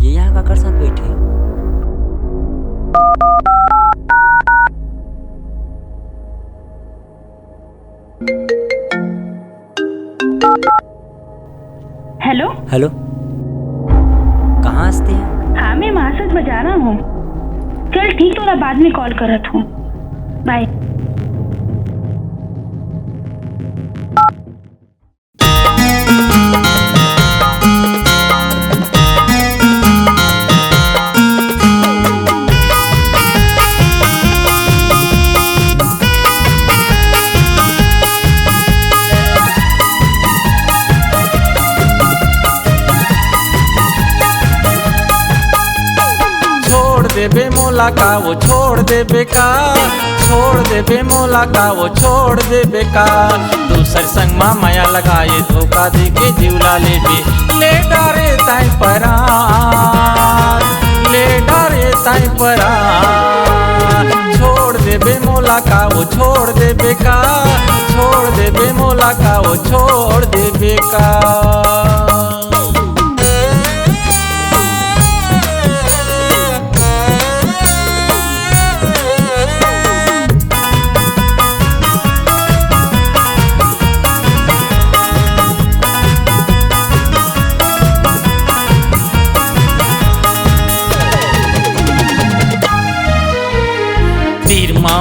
ये यहाँ काकर साथ बैठे। हेलो हेलो, कहाँ हंसते हैं? हाँ मैं महासज बजा रहा हूँ। चल ठीक, थोड़ा बाद में कॉल करत हूँ। बाय। देबे मोला का वो छोड़ देबे का, छोड़ देबे मोला का वो छोड़ देबे का। दूसर संग मा माया लगाए धोखा दे के जीवला लेबे। ले डारे ताई परार, ले डारे ताई परार। छोड़ देबे मोला का वो छोड़ देबे का, छोड़ देबे मोला का वो छोड़ देबे का।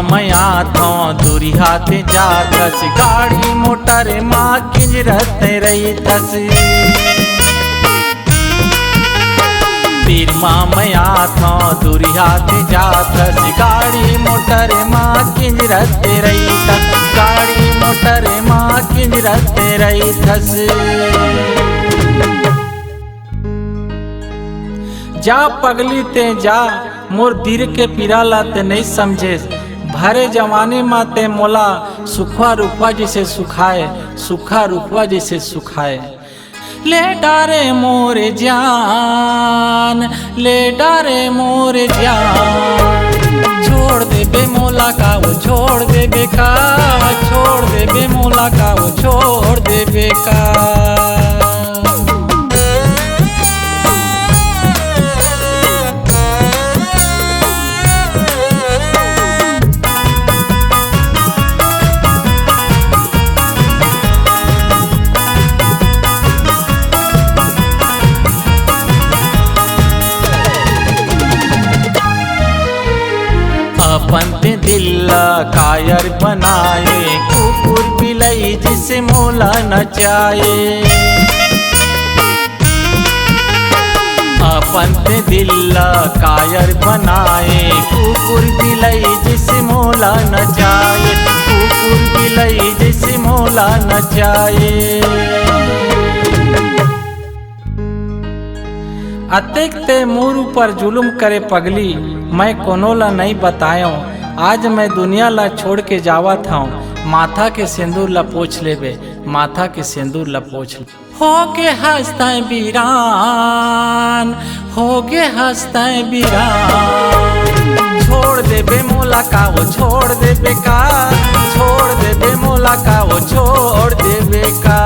मया थो दूरी हाथे जातस, गाड़ी मोटर माँ किंजरत रही थस। तीर मया थो दूरी हाथे जातस, गाड़ी मोटर माँ किंजरत रही थस, गाड़ी मोटर माँ किंजरत रही थस। जा पगली ते जा, मोर दिल के पिराला ते नहीं समझे। भरे जवानी माते मोला सुखा रुखवा जैसे सुखाए, सुखा रुखवा जैसे सुखाए। ले डारे मोरे जान, ले डारे मोरे जान। छोड़ देबे मोला का वो छोड़ देबे का, छोड़ देबे मोला का वो छोड़ देबे का। अपन ते दिल कायर बनाए, कुकुर बिलाई जिसे मोला नचाए। अपन ते दिल कायर बनाए, कुकुर बिलाई जिसे मोला नचाए, कुकुर बिलाई जिसे मोला नचाए। अतेक ते मोर ऊपर जुलुम करे पगली, मैं कोनो ला नहीं बतायो। आज मैं दुनिया ला छोड़ के जावत हूँ, माथा के सिंदूर ला पोछ लेबे, माथा के सिंदूर ला पोछ ले। हो के हंसता बीरान, हो के हंसता बीरान। छोड़ देबे मोला का वो छोड़ देबे का, छोड़ देबे मोला का वो छोड़ देबे का।